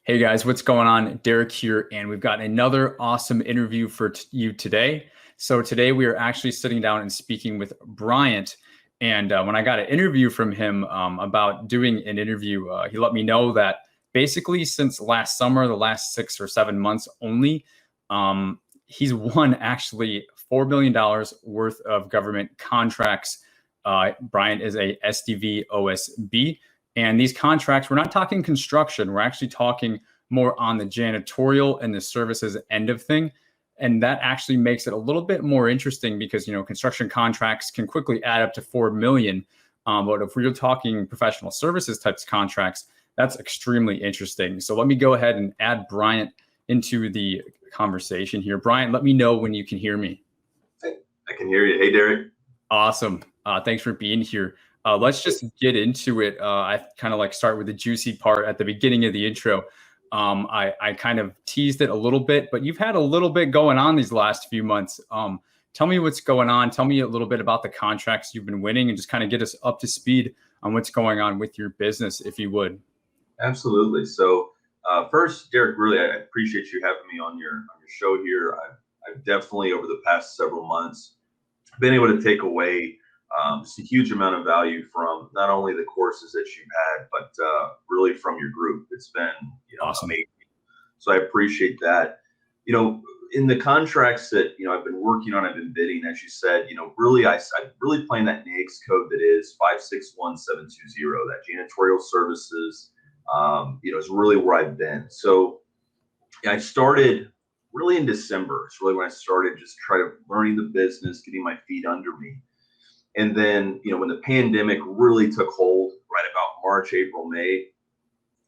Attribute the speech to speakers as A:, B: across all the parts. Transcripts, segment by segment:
A: Hey guys, what's going on? Derek here, and we've got another awesome interview for you today. So today we are actually sitting down and speaking with Bryant. And when I got an interview from him about doing an interview, he let me know that basically since last summer, the last 6 or 7 months only, he's won actually $4 million worth of government contracts. Bryant is a SDV OSB. And these contracts, we're not talking construction. We're actually talking more on the janitorial and the services end of thing. And that actually makes it a little bit more interesting because, construction contracts can quickly add up to 4 million. But if we're talking professional services types contracts, that's extremely interesting. So let me go ahead and add Bryant into the conversation here. Bryant, let me know when you can hear me.
B: I can hear you. Hey, Derek.
A: Awesome. Thanks for being here. Let's just get into it. I kind of like start with the juicy part at the beginning of the intro. I kind of teased it a little bit, but you've had a little bit going on these last few months. Tell me what's going on. Tell me a little bit about the contracts you've been winning and just kind of get us up to speed on what's going on with your business, if you would.
B: Absolutely. So first, Derek, really, I appreciate you having me on your show here. I've definitely, over the past several months, been able to take away just a huge amount of value from not only the courses that you've had, but really from your group. It's been
A: Awesome.
B: Amazing. So I appreciate that. In the contracts that I've been working on, I've been bidding, as you said. Really, I'm really playing that NAICS code that is 561720. That janitorial services, is really where I've been. So I started really in December. It's really when I started just learning the business, getting my feet under me. And then, when the pandemic really took hold, right about March, April, May,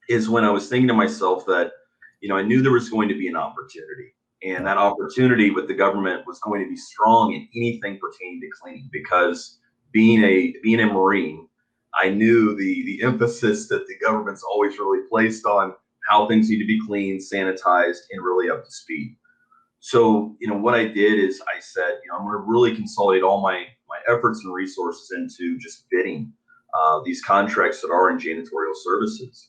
B: is when I was thinking to myself that, I knew there was going to be an opportunity. And that opportunity with the government was going to be strong in anything pertaining to cleaning, because being a Marine, I knew the emphasis that the government's always really placed on how things need to be clean, sanitized, and really up to speed. So, what I did is I said, I'm going to really consolidate all my efforts and resources into just bidding these contracts that are in janitorial services.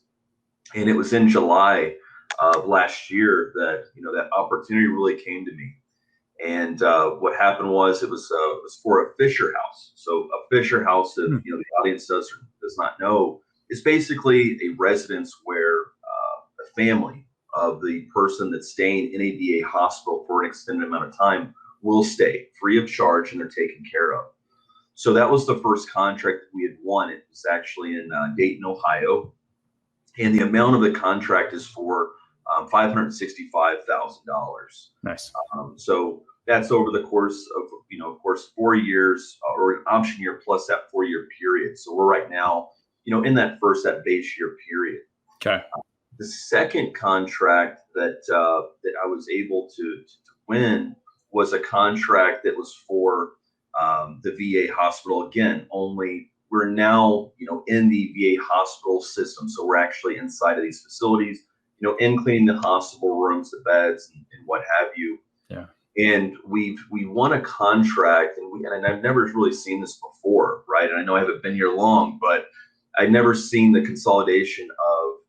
B: And it was in July of last year that, that opportunity really came to me. And what happened was it was for a Fisher House. So a Fisher House, if the audience does not know, is basically a residence where the family of the person that's staying in a VA hospital for an extended amount of time will stay free of charge, and they're taken care of. So that was the first contract that we had won. It was actually in Dayton, Ohio, and the amount of the contract is for $565,000.
A: Nice.
B: So that's over the course of, of course, 4 years, or an option year plus that 4-year period. So we're right now, in that base year period.
A: Okay.
B: The second contract that I was able to win was a contract that was for the VA hospital. Again, only we're now in the VA hospital system, so we're actually inside of these facilities, in cleaning the hospital rooms, the beds, and what have you.
A: Yeah. And
B: we won a contract, and I've never really seen this before, right? And I know I haven't been here long, but I've never seen the consolidation of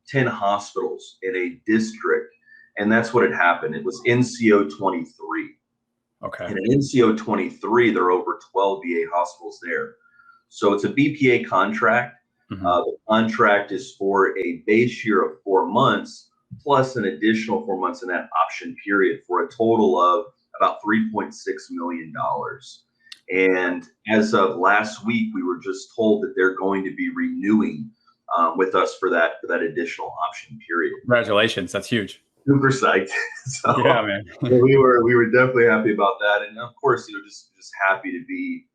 B: 10 hospitals in a district, and that's what had happened. It was NCO 23.
A: Okay.
B: And in NCO 23, there are over 12 VA hospitals there. So it's a BPA contract.
A: Mm-hmm.
B: The contract is for a base year of 4 months, plus an additional 4 months in that option period, for a total of about $3.6 million. And as of last week, we were just told that they're going to be renewing with us for that additional option period.
A: Congratulations, that's huge.
B: Super psyched. So,
A: yeah, man.
B: we were definitely happy about that, and of course, just happy to be,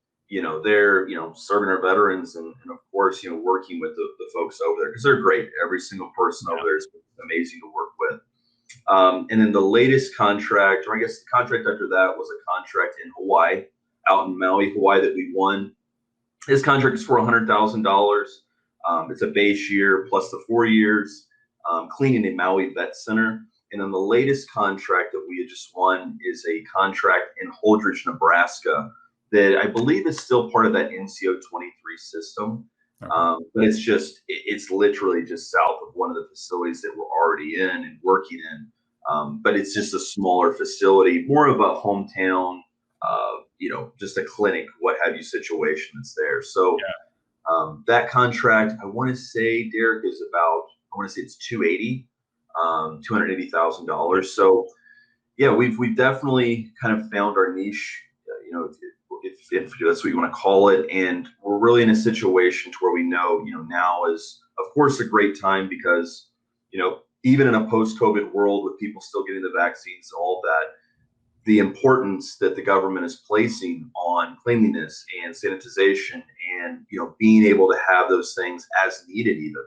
B: there, serving our veterans, and of course, working with the folks over there, because they're great. Every single person over there is amazing to work with. And then the latest contract, or I guess the contract after that, was a contract in Hawaii, out in Maui, Hawaii, that we won. This contract is for $100,000. It's a base year plus the 4 years, cleaning a Maui Vet Center. And then the latest contract that we had just won is a contract in Holdridge, Nebraska, that I believe is still part of that NCO 23 system.
A: Okay.
B: But it's literally just south of one of the facilities that we're already in and working in. But it's just a smaller facility, more of a hometown, just a clinic, what have you, situation that's there. So that contract, I want to say, Derek, is about, I want to say it's $280,000. So yeah, we've definitely kind of found our niche, if that's what you want to call it, and we're really in a situation to where we know, now is of course a great time because, even in a post-COVID world with people still getting the vaccines, all of that, the importance that the government is placing on cleanliness and sanitization and, being able to have those things as needed, even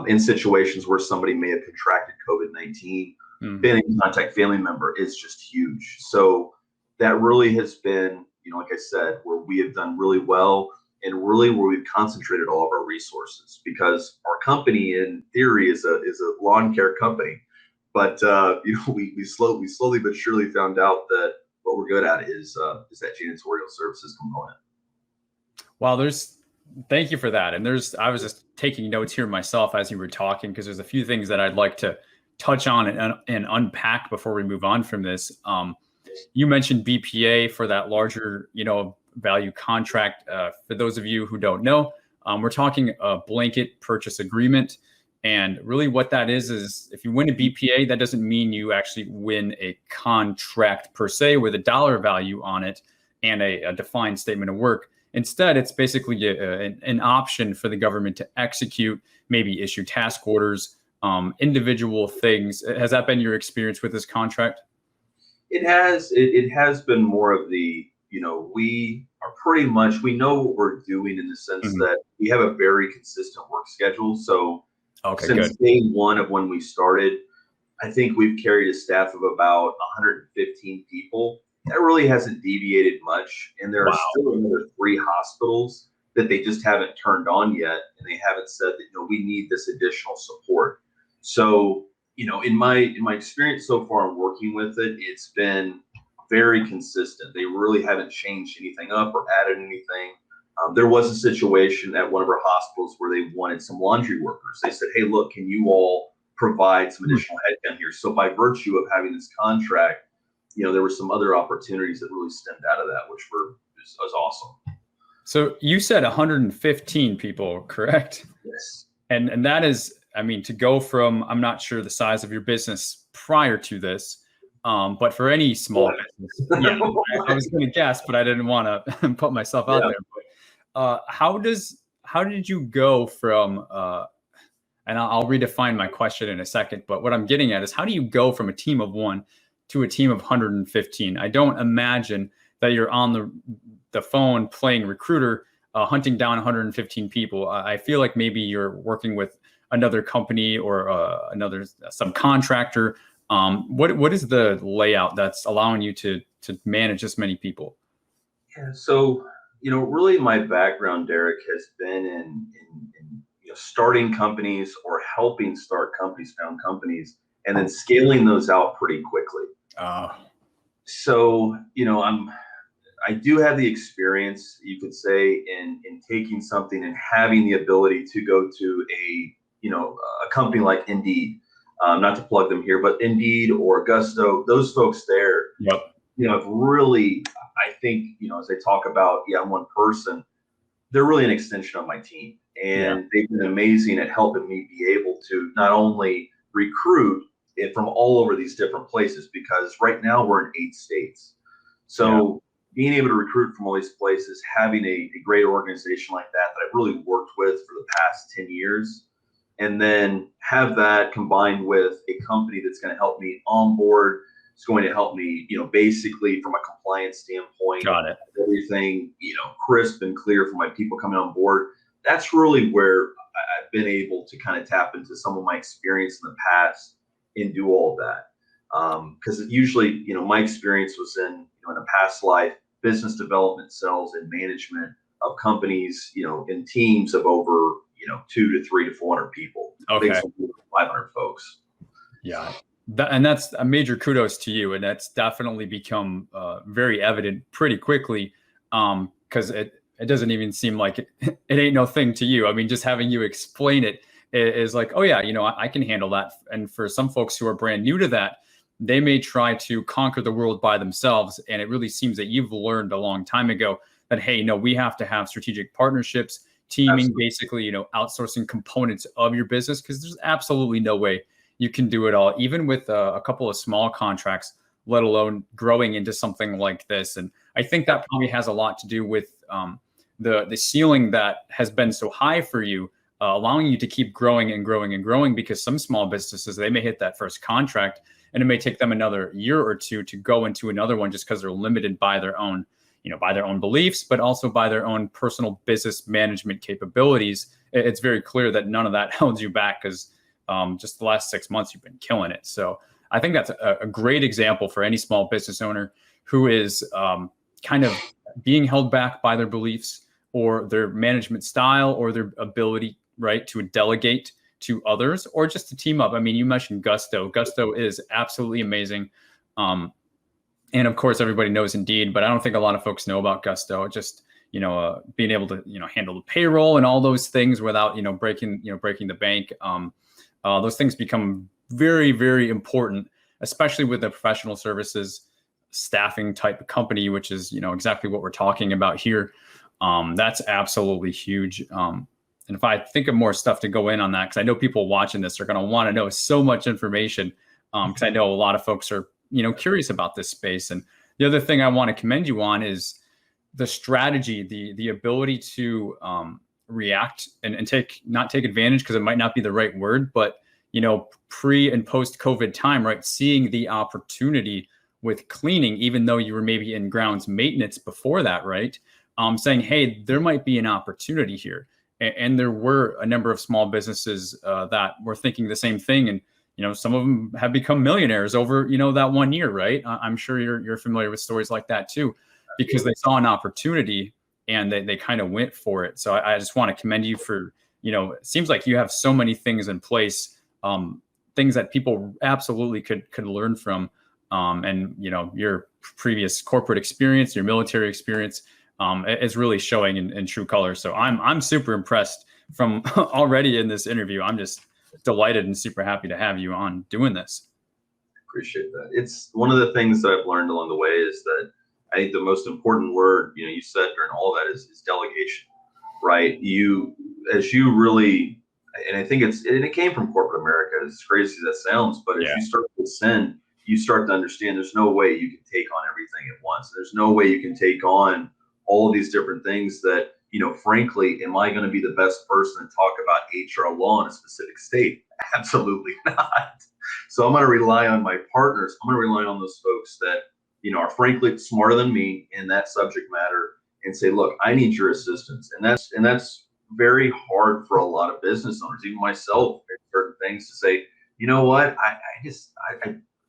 B: in situations where somebody may have contracted COVID-19, been in contact family member, is just huge. So that really has been, like I said, where we have done really well and really where we've concentrated all of our resources, because our company in theory is a lawn care company. But we slowly but surely found out that what we're good at is that janitorial services component.
A: Well, thank you for that. And I was just taking notes here myself as you were talking, because there's a few things that I'd like to touch on and unpack before we move on from this. You mentioned BPA for that larger, value contract. For those of you who don't know, we're talking a blanket purchase agreement. And really what that is if you win a BPA, that doesn't mean you actually win a contract per se with a dollar value on it and a defined statement of work. Instead, it's basically an option for the government to execute, maybe issue task orders, individual things. Has that been your experience with this contract?
B: It has been more of the, we are pretty much, we know what we're doing in the sense that we have a very consistent work schedule. So since day one of when we started, I think we've carried a staff of about 115 people. That really hasn't deviated much. And there are still another 3 hospitals that they just haven't turned on yet. And they haven't said that, we need this additional support. So, in my experience so far in working with it, it's been very consistent. They really haven't changed anything up or added anything. There was a situation at one of our hospitals where they wanted some laundry workers. They said, hey, look, can you all provide some additional headcount here? So by virtue of having this contract, there were some other opportunities that really stemmed out of that, which was awesome.
A: So you said 115 people, correct?
B: Yes.
A: And that is, to go from, I'm not sure the size of your business prior to this, but for any small business, I was going to guess, but I didn't want to put myself out there. But how did you go from, and I'll redefine my question in a second, but what I'm getting at is, how do you go from a team of 1 to a team of 115? I don't imagine that you're on the phone playing recruiter, hunting down 115 people. I feel like maybe you're working with another company or another subcontractor. What is the layout that's allowing you to manage this many people?
B: Yeah, so really my background, Derek, has been in starting companies or helping start companies, found companies, and then scaling those out pretty quickly. So I do have the experience, you could say, in taking something and having the ability to go to a company like Indeed, not to plug them here, but Indeed or Gusto, those folks there, have really, I think, as they talk about, I'm one person, they're really an extension of my team. And they've been amazing at helping me be able to not only recruit it from all over these different places, because right now we're in 8 states. So being able to recruit from all these places, having a great organization like that I've really worked with for the past 10 years, and then have that combined with a company that's going to help me onboard. It's going to help me, basically from a compliance standpoint, everything, crisp and clear for my people coming on board. That's really where I've been able to kind of tap into some of my experience in the past and do all of that. Because usually, my experience was in a past life, business development, sales, and management of companies, in teams of over, 2 to 3 to 400 people. 500 folks.
A: Yeah. And that's a major kudos to you. And that's definitely become very evident pretty quickly. Because it doesn't even seem like it ain't no thing to you. I mean, just having you explain it is like, oh yeah, I can handle that. And for some folks who are brand new to that, they may try to conquer the world by themselves. And it really seems that you've learned a long time ago that, hey, no, we have to have strategic partnerships, teaming,
B: Absolutely.
A: basically, outsourcing components of your business, because there's absolutely no way you can do it all, even with a couple of small contracts, let alone growing into something like this. And I think that probably has a lot to do with the ceiling that has been so high for you, allowing you to keep growing and growing and growing, because some small businesses, they may hit that first contract and it may take them another year or two to go into another one, just because they're limited by their own, by their own beliefs, but also by their own personal business management capabilities. It's very clear that none of that held you back, because just the last 6 months, you've been killing it. So I think that's a great example for any small business owner who is kind of being held back by their beliefs or their management style or their ability, right, to delegate to others or just to team up. I mean, you mentioned Gusto. Gusto is absolutely amazing. And of course, everybody knows Indeed, but I don't think a lot of folks know about Gusto. Just, being able to, handle the payroll and all those things without, breaking the bank. Those things become very, very important, especially with the professional services staffing type of company, which is, exactly what we're talking about here. That's absolutely huge. And if I think of more stuff to go in on that, because I know people watching this are going to want to know so much information, because I know a lot of folks are, curious about this space. And the other thing I want to commend you on is the strategy, the ability to react and not take advantage, because it might not be the right word, but pre and post COVID time, right? Seeing the opportunity with cleaning, even though you were maybe in grounds maintenance before that, right? Saying, hey, there might be an opportunity here. And there were a number of small businesses that were thinking the same thing. And, some of them have become millionaires over, that 1 year, right? I'm sure you're familiar with stories like that too, because they saw an opportunity and they kind of went for it. So I just want to commend you for, it seems like you have so many things in place, things that people absolutely could learn from. And, your previous corporate experience, your military experience, is really showing in true color. So I'm super impressed from already in this interview. I'm just delighted and super happy to have you on doing this.
B: Appreciate that. It's one of the things that I've learned along the way is that I think the most important word, you said during all that is delegation, right? As you really, and I think it came from corporate America, as crazy as that sounds, but as you start to ascend, you start to understand there's no way you can take on everything at once. There's no way you can take on all of these different things that, frankly, am I going to be the best person to talk about HR law in a specific state? Absolutely not. So I'm going to rely on my partners. I'm going to rely on those folks that, are frankly smarter than me in that subject matter and say, look, I need your assistance. And that's very hard for a lot of business owners, even myself, certain things to say, you know what,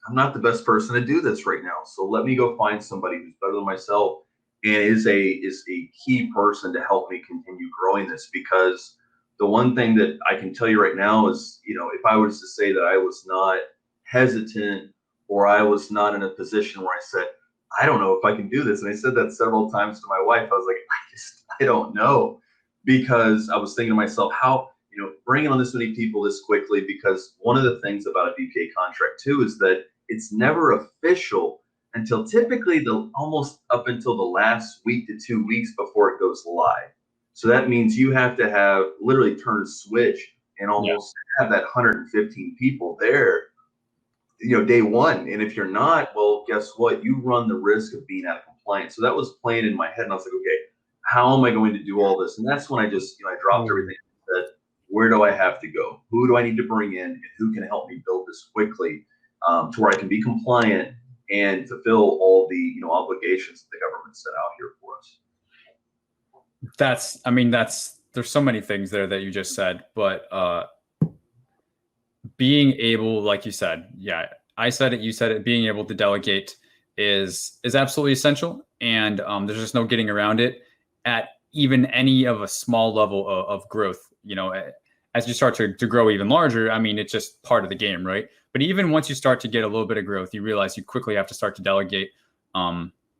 B: I'm not the best person to do this right now. So let me go find somebody who's better than myself and is a key person to help me continue growing this. Because the one thing that I can tell you right now is, if I was to say that I was not hesitant or I was not in a position where I said, I don't know if I can do this. And I said that several times to my wife. I was like, I don't know, because I was thinking to myself, how, bringing on this many people this quickly, because one of the things about a BPA contract too is that it's never official until typically almost up until the last week to 2 weeks before it goes live. So that means you have to have literally turn a switch and almost have that 115 people there, day one. And if you're not, well, guess what? You run the risk of being out of compliance. So that was playing in my head, and I was like, okay, how am I going to do all this? And that's when I just, I dropped everything and said, where do I have to go? Who do I need to bring in? And who can help me build this quickly to where I can be compliant and fulfill all the, obligations that the government set out here for us? There's so many things there that you just said, but being able, like you said, I said it, you said it, being able to delegate is absolutely essential. And there's just no getting around it at even any of a small level of growth. As you start to grow even larger, it's just part of the game, right? But even once you start to get a little bit of growth, you realize you quickly have to start to delegate.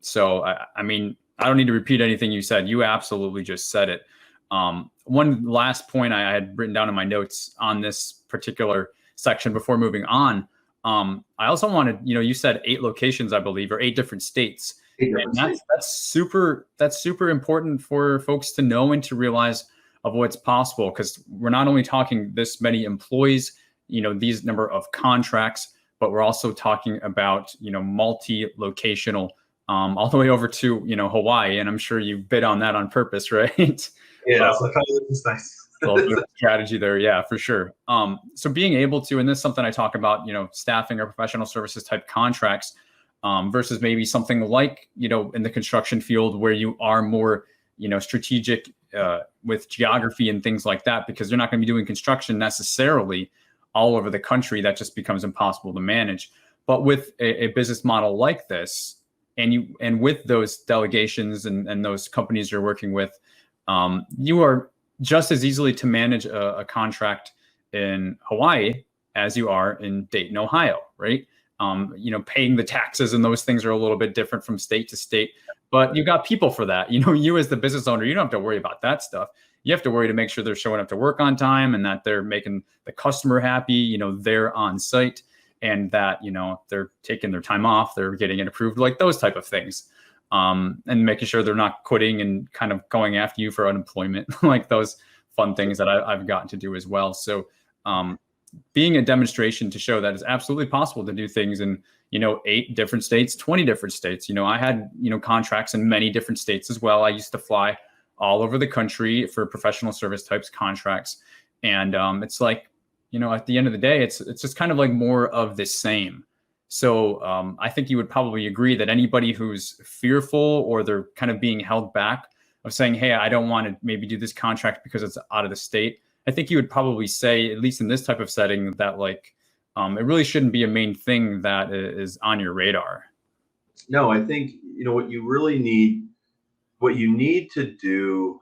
B: So, I'm
A: I don't need to repeat anything you said. You absolutely just said it. One last point I had written down in my notes on this particular section before moving on. I also wanted, you said 8 locations, I believe, or 8 different states.
B: 8 different states.
A: That's super important for folks to know and to realize of what's possible, because we're not only talking this many employees, these number of contracts, but we're also talking about, multi-locational, all the way over to, Hawaii. And I'm sure you bid on that on purpose, right?
B: Yeah, so it's nice.
A: A little bit of strategy there. Yeah, for sure. So being able to, and this is something I talk about, staffing or professional services type contracts, versus maybe something like, in the construction field where you are more, strategic with geography and things like that, because you're not going to be doing construction necessarily all over the country. That just becomes impossible to manage. But with a business model like this, and with those delegations and those companies you're working with, you are just as easily to manage a contract in Hawaii as you are in Dayton, Ohio, right? Paying the taxes and those things are a little bit different from state to state, but you got people for that. You as the business owner, you don't have to worry about that stuff. You have to worry to make sure they're showing up to work on time and that they're making the customer happy, they're on site, and that, they're taking their time off, they're getting it approved, like those type of things. And making sure they're not quitting and kind of going after you for unemployment, like those fun things that I've gotten to do as well. So being a demonstration to show that it's absolutely possible to do things in, 8 different states, 20 different states. I had, contracts in many different states as well. I used to fly all over the country for professional service types contracts. And it's like, at the end of the day, it's just kind of like more of the same. So I think you would probably agree that anybody who's fearful or they're kind of being held back of saying, hey, I don't want to maybe do this contract because it's out of the state, I think you would probably say, at least in this type of setting, that it really shouldn't be a main thing that is on your radar.
B: No, I think, what you need to do,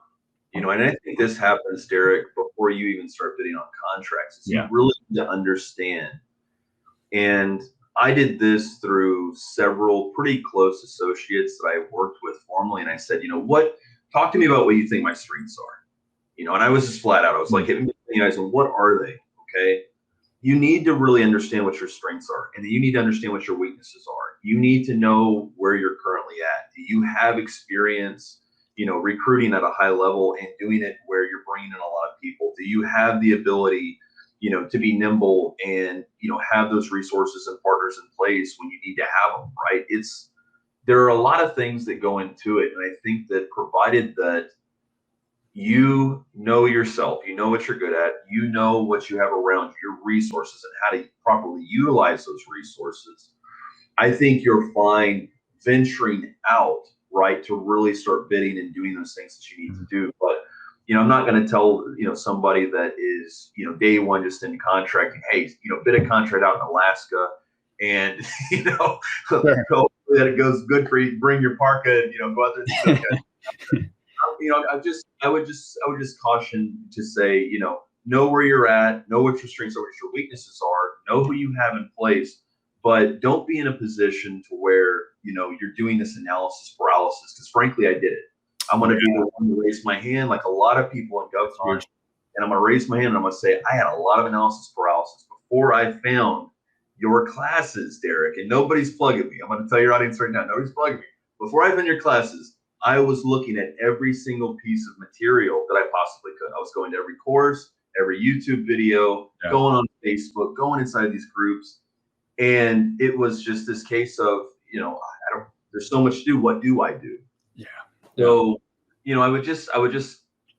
B: and I think this happens, Derek, before you even start bidding on contracts, is you really need to understand. And I did this through several pretty close associates that I worked with formerly. And I said, talk to me about what you think my strengths are, and I was just flat out. I was like, hit me in the eyes, and what are they? Okay. You need to really understand what your strengths are, and then you need to understand what your weaknesses are. You need to know where you're currently at. Do you have experience, recruiting at a high level and doing it where you're bringing in a lot of people? Do you have the ability, to be nimble and, have those resources and partners in place when you need to have them, right? There are a lot of things that go into it. And I think that provided that you know yourself, you know what you're good at, you know what you have around you, your resources and how to properly utilize those resources, I think you're fine venturing out, right, to really start bidding and doing those things that you need to do. But I'm not going to tell, somebody that is, day one just in contracting, hey, bid a contract out in Alaska and,
A: Sure.
B: hope that it goes good for you, bring your parka and, go out there and I would just caution to say, know where you're at, know what your strengths are, what your weaknesses are, know who you have in place, but don't be in a position to where, you're doing this analysis paralysis, because frankly, I did it. I'm going to be the one to raise my hand, like a lot of people in GovKidMethod, and I'm going to raise my hand and I'm going to say, I had a lot of analysis paralysis before I found your classes, Derek, and nobody's plugging me. I'm going to tell your audience right now, nobody's plugging me. Before I found your classes, I was looking at every single piece of material that I possibly could. I was going to every course, every YouTube video, going on Facebook, going inside these groups. And it was just this case of, there's so much to do. What do I do?
A: Yeah.
B: So, I would just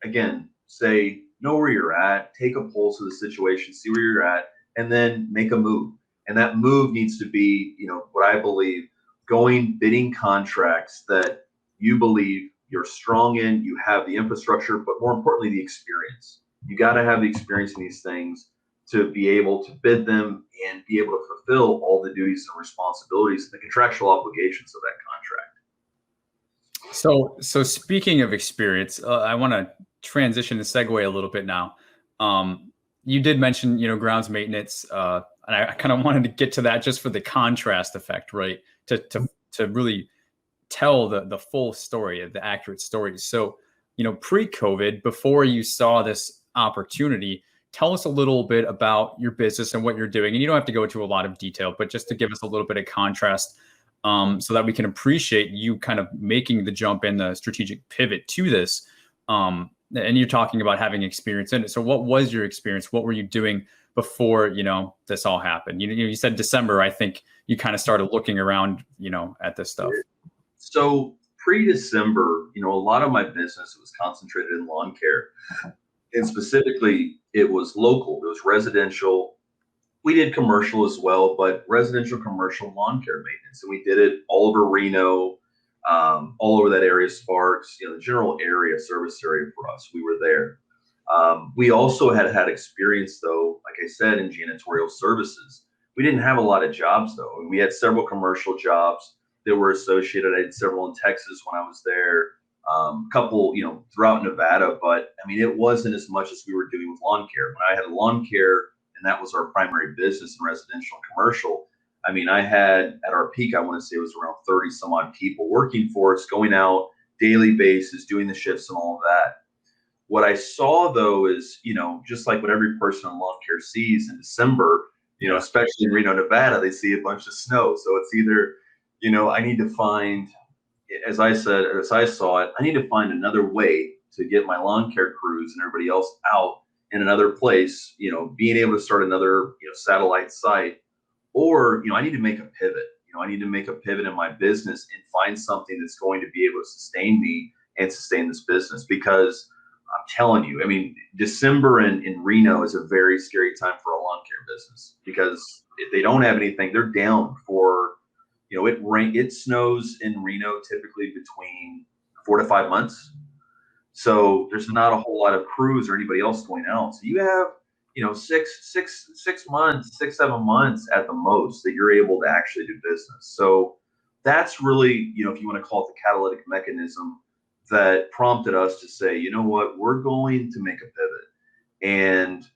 B: again say, know where you're at, take a pulse of the situation, see where you're at, and then make a move. And that move needs to be, what I believe, bidding contracts that you believe you're strong in, you have the infrastructure, but more importantly, the experience. You got to have the experience in these things to be able to bid them and be able to fulfill all the duties and responsibilities and the contractual obligations of that contract.
A: So speaking of experience, I want to transition and segue a little bit now. You did mention, grounds maintenance, and I kind of wanted to get to that just for the contrast effect, right? To really tell the full story, the accurate story. So, pre-COVID, before you saw this opportunity, tell us a little bit about your business and what you're doing. And you don't have to go into a lot of detail, but just to give us a little bit of contrast, so that we can appreciate you kind of making the jump and the strategic pivot to this. And you're talking about having experience in it. So what was your experience? What were you doing before, this all happened? You said December, I think you kind of started looking around, at this stuff.
B: So pre-December, a lot of my business was concentrated in lawn care. And specifically, it was local. It was residential. We did commercial as well, but residential, commercial lawn care maintenance. And we did it all over Reno, all over that area, Sparks, the general area, service area for us. We were there. We also had experience, though, like I said, in janitorial services. We didn't have a lot of jobs, though. We had several commercial jobs that were associated. I did several in Texas when I was there, couple, throughout Nevada. But I mean, it wasn't as much as we were doing with lawn care. When I had lawn care, and that was our primary business in residential and commercial, I mean, I had at our peak, I want to say it was around 30 some odd people working for us, going out daily basis, doing the shifts and all of that. What I saw, though, is, just like what every person in lawn care sees in December, especially in Reno, Nevada, they see a bunch of snow. So it's either, I need to find, as I saw it, I need to find another way to get my lawn care crews and everybody else out in another place, being able to start another, satellite site, or, I need to make a pivot. I need to make a pivot in my business and find something that's going to be able to sustain me and sustain this business. Because I'm telling you, I mean, December in Reno is a very scary time for a lawn care business, because if they don't have anything, they're down for, it snows in Reno typically between 4 to 5 months. So there's not a whole lot of crews or anybody else going out. So you have, 6 months, 6-7 months at the most that you're able to actually do business. So that's really, if you want to call it the catalytic mechanism that prompted us to say, you know what, we're going to make a pivot. And,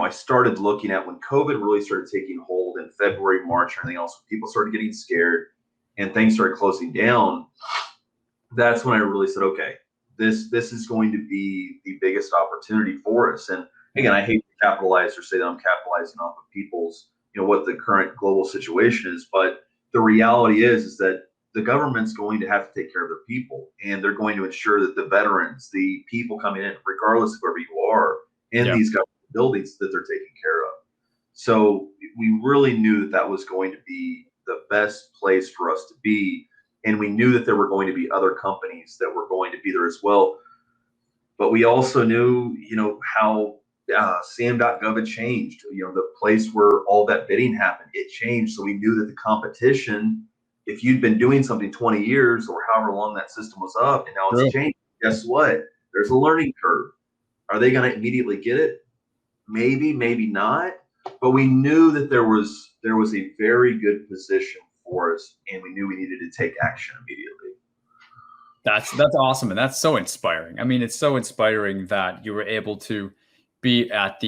B: I started looking at when COVID really started taking hold in February, March, and everything else, people started getting scared and things started closing down. That's when I really said, okay, this is going to be the biggest opportunity for us. And again, I hate to capitalize or say that I'm capitalizing off of people's, what the current global situation is, but the reality is that the government's going to have to take care of their people, and they're going to ensure that the veterans, the people coming in, regardless of wherever you are in these government buildings, that they're taken care of. So we really knew that that was going to be the best place for us to be. And we knew that there were going to be other companies that were going to be there as well. But we also knew, how sam.gov had changed, the place where all that bidding happened, it changed. So we knew that the competition, if you'd been doing something 20 years or however long that system was up and now it's changed, guess what? There's a learning curve. Are they going to immediately get it? Maybe, maybe not. But we knew that there was a very good position for us, and we knew we needed to take action immediately.
A: That's awesome. And that's so inspiring. I mean, it's so inspiring that you were able to be at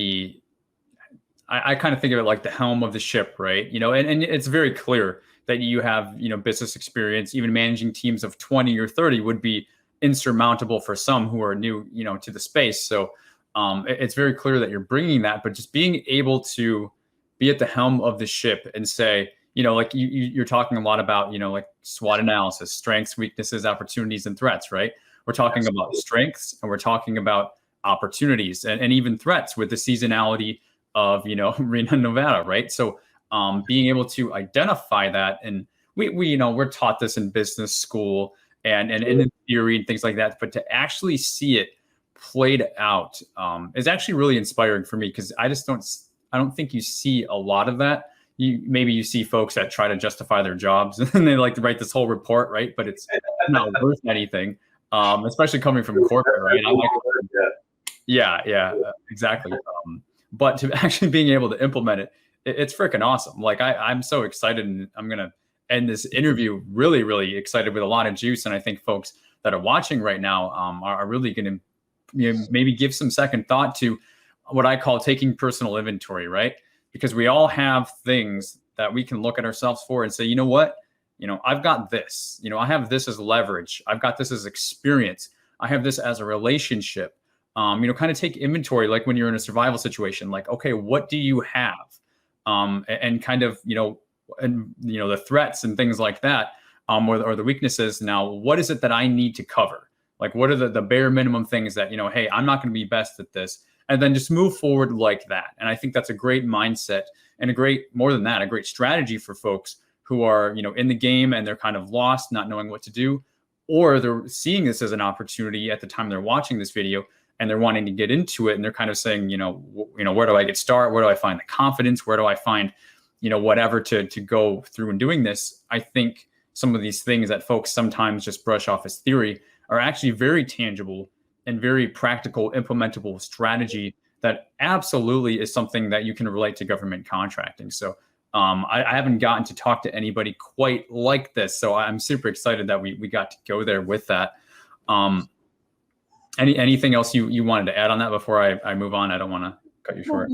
A: I kind of think of it like the helm of the ship, right? And it's very clear that you have, business experience. Even managing teams of 20 or 30 would be insurmountable for some who are new, to the space. So it's very clear that you're bringing that, but just being able to be at the helm of the ship and say, like you're talking a lot about, like SWOT analysis, strengths, weaknesses, opportunities, and threats, right? We're talking about strengths, and we're talking about opportunities and even threats with the seasonality of, Reno, Nevada, right? So being able to identify that, and we we're taught this in business school and in theory and things like that, but to actually see it played out is actually really inspiring for me, because I don't think you see a lot of that. Maybe you see folks that try to justify their jobs and they like to write this whole report, right? But it's not worth anything, especially coming from corporate, right? Exactly. But to actually being able to implement it, it's freaking awesome. Like I'm so excited, and I'm going to end this interview really, really excited with a lot of juice. And I think folks that are watching right now are really going to maybe give some second thought to what I call taking personal inventory, right? Because we all have things that we can look at ourselves for and say, you know what, I've got this, I have this as leverage. I've got this as experience. I have this as a relationship. Kind of take inventory, like when you're in a survival situation, like, okay, what do you have? And kind of, the threats and things like that, or the weaknesses. Now, what is it that I need to cover? Like, what are the bare minimum things that, hey, I'm not going to be best at this. And then just move forward like that. And I think that's a great mindset and more than that, a great strategy for folks who are, in the game and they're kind of lost, not knowing what to do, or they're seeing this as an opportunity at the time they're watching this video and they're wanting to get into it. And they're kind of saying, where do I get started? Where do I find the confidence? Where do I find, whatever to go through in doing this? I think some of these things that folks sometimes just brush off as theory are actually very tangible and very practical, implementable strategy that absolutely is something that you can relate to government contracting. So I haven't gotten to talk to anybody quite like this. So I'm super excited that we got to go there with that. Anything else you wanted to add on that before I move on? I don't want to cut you short.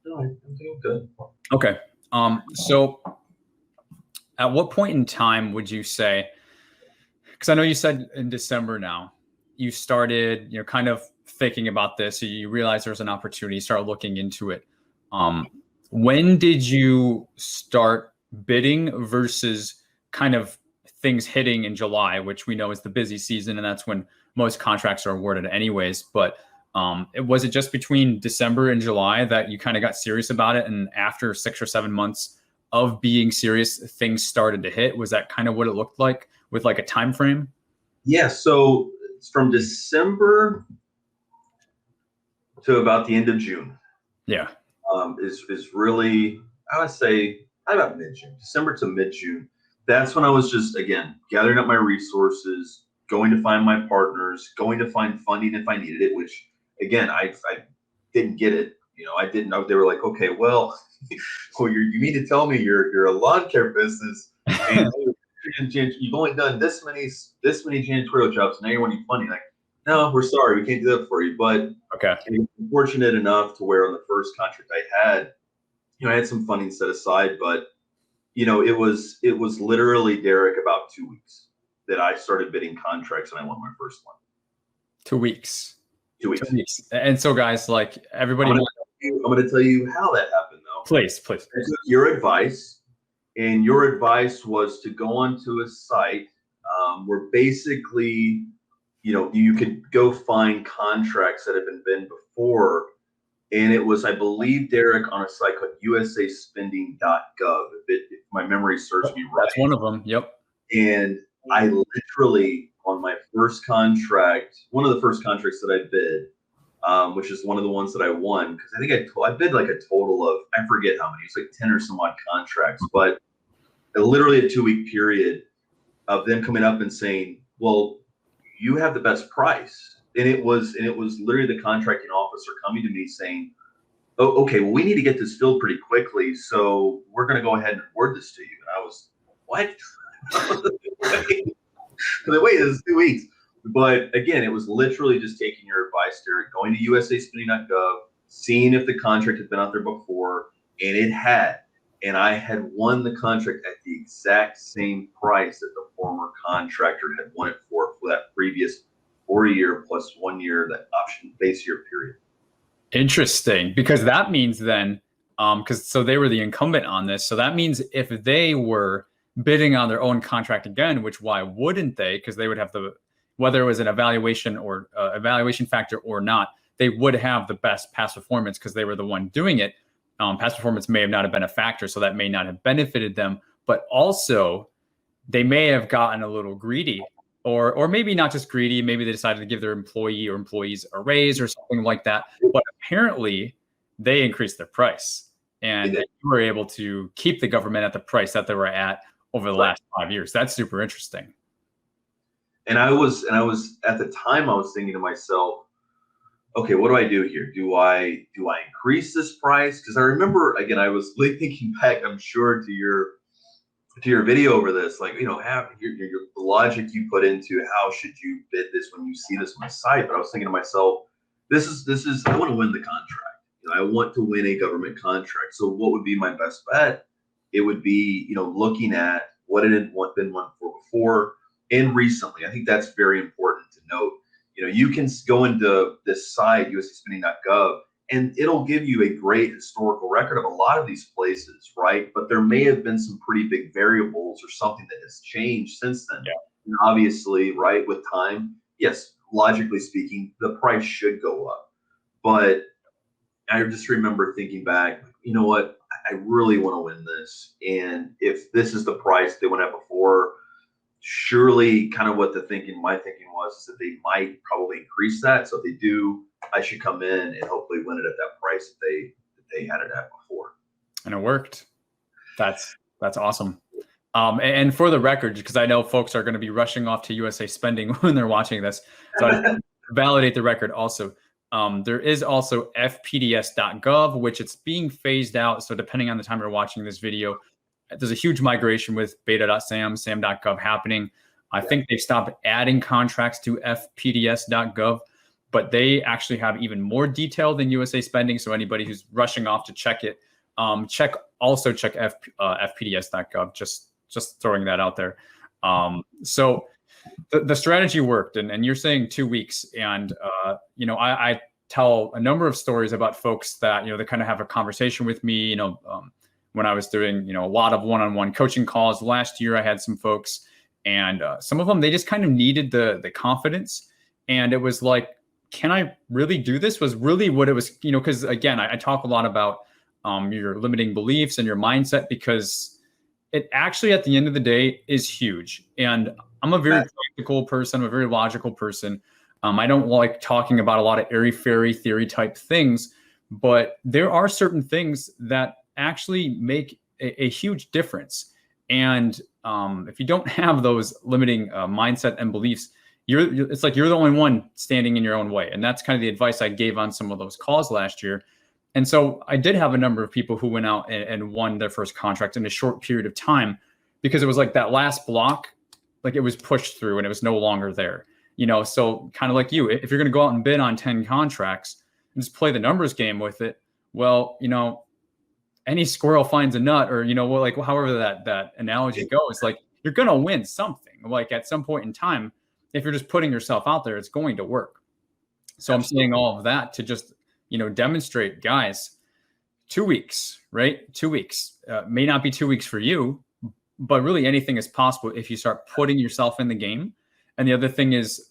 B: No, I'm doing good.
A: Okay. So at what point in time would you say, because I know you said in December now, you started, kind of thinking about this, so you realized there's an opportunity, start looking into it. When did you start bidding versus kind of things hitting in July, which we know is the busy season, and that's when most contracts are awarded anyways. But was it just between December and July that you kind of got serious about it? And after 6 or 7 months of being serious, things started to hit? Was that kind of what it looked like with like a time frame?
B: Yeah, so it's from December to about the end of June.
A: Yeah.
B: Is really, I would say, about mid-June, December to mid-June. That's when I was just, again, gathering up my resources, going to find my partners, going to find funding if I needed it, which, again, I didn't get it. I didn't know. They were like, okay, well, you mean to tell me you're a lawn care business and you've only done this many janitorial jobs, now you're wanting funding. Like, no, we're sorry, we can't do that for you. But
A: okay,
B: I'm fortunate enough to where on the first contract I had, I had some funding set aside, but it was literally, Derek, about 2 weeks that I started bidding contracts and I won my first one.
A: 2 weeks.
B: 2 weeks.
A: 2 weeks. And so, guys, like everybody,
B: I'm going to tell you how that happened, though.
A: Please.
B: I took your advice, and your advice was to go onto a site where basically, you could go find contracts that have been bid before. And it was, I believe, Derek, on a site called usaspending.gov, if my memory serves me right.
A: That's one of them. Yep.
B: And I literally, on my first contract, one of the first contracts that I bid, which is one of the ones that I won, because I think I bid like a total of, I forget how many, it's like 10 or some odd contracts, but literally a 2-week period of them coming up and saying, well, you have the best price. And it was literally the contracting officer coming to me saying, oh, okay, well, we need to get this filled pretty quickly, so we're going to go ahead and award this to you. And I was, what? Wait, this is 2 weeks. But again, it was literally just taking your advice, Derek, going to usaspending.gov, seeing if the contract had been out there before, and it had. And I had won the contract at the exact same price that the former contractor had won it for that previous 4-year plus 1 year, that option base year period.
A: Interesting, because that means then, so they were the incumbent on this. So that means if they were bidding on their own contract again, which why wouldn't they? Because they would have whether it was an evaluation or evaluation factor or not, they would have the best past performance because they were the one doing it. Past performance may have not have been a factor, so that may not have benefited them. But also, they may have gotten a little greedy. Or maybe not just greedy, maybe they decided to give their employee or employees a raise or something like that. But apparently they increased their price and you were able to keep the government at the price that they were at over the last 5 years. That's super interesting.
B: And I was at the time, I was thinking to myself, okay, what do I do here? Do I increase this price? Because I remember, again, I was really thinking back, I'm sure, to your video over this, like, have your logic you put into how should you bid this when you see this on the site. But I was thinking to myself, this is I want to win the contract. I want to win a government contract. So what would be my best bet? It would be, looking at what it had been one for before and recently. I think that's very important to note. You can go into this site, USAspending.gov, and it'll give you a great historical record of a lot of these places, right? But there may have been some pretty big variables or something that has changed since then.
A: Yeah.
B: And obviously, right, with time, yes, logically speaking, the price should go up. But I just remember thinking back, you know what, I really want to win this. And if this is the price they went at before, surely kind of what my thinking was is that they might probably increase that. So if they do, I should come in and hopefully win it at that price that they had it at before.
A: And it worked. That's awesome. And for the record, because I know folks are going to be rushing off to USA Spending when they're watching this, so I validate the record also. There is also fpds.gov, which it's being phased out. So depending on the time you're watching this video, there's a huge migration with beta.sam.gov happening. I think they've stopped adding contracts to fpds.gov, but they actually have even more detail than USA Spending. So anybody who's rushing off to check it, check fpds.gov. Just throwing that out there. So the strategy worked, and you're saying 2 weeks, and I tell a number of stories about folks that they kind of have a conversation with me. When I was doing a lot of one-on-one coaching calls last year, I had some folks, and some of them, they just kind of needed the confidence, and it was like, can I really do this? Was really what it was, because again, I talk a lot about your limiting beliefs and your mindset, because it actually at the end of the day is huge. And I'm a very practical person. I'm a very logical person. I don't like talking about a lot of airy-fairy theory type things, but there are certain things that actually make a huge difference. And if you don't have those limiting mindset and beliefs, it's like you're the only one standing in your own way. And that's kind of the advice I gave on some of those calls last year. And so I did have a number of people who went out and won their first contract in a short period of time, because it was like that last block, like it was pushed through and it was no longer there. So kind of like you, if you're going to go out and bid on 10 contracts and just play the numbers game with it, well, any squirrel finds a nut, or, however that analogy goes, like you're going to win something. Like at some point in time, if you're just putting yourself out there, it's going to work. So I'm saying all of that to just, demonstrate, guys, 2 weeks, right? 2 weeks may not be 2 weeks for you, but really anything is possible if you start putting yourself in the game. And the other thing is,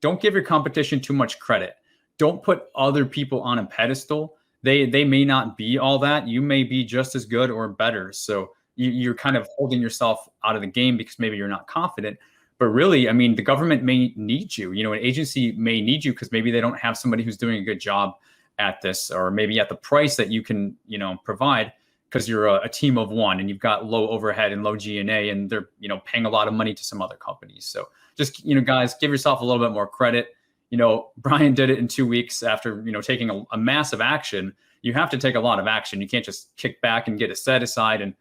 A: don't give your competition too much credit. Don't put other people on a pedestal. They may not be all that. You may be just as good or better. So you're kind of holding yourself out of the game because maybe you're not confident. But really, I mean, the government may need you. An agency may need you because maybe they don't have somebody who's doing a good job at this, or maybe at the price that you can, provide, because you're a team of one and you've got low overhead and low G&A, and they're, paying a lot of money to some other companies. So just, guys, give yourself a little bit more credit. Bryant did it in 2 weeks after, taking a massive action. You have to take a lot of action. You can't just kick back and get a set aside. And,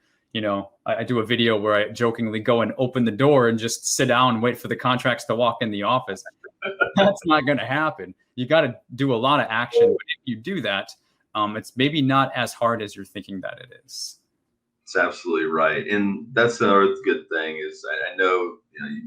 A: I do a video where I jokingly go and open the door and just sit down and wait for the contracts to walk in the office. That's not going to happen. You got to do a lot of action. But if you do that, it's maybe not as hard as you're thinking that it is.
B: It's absolutely right. And that's another good thing is I know,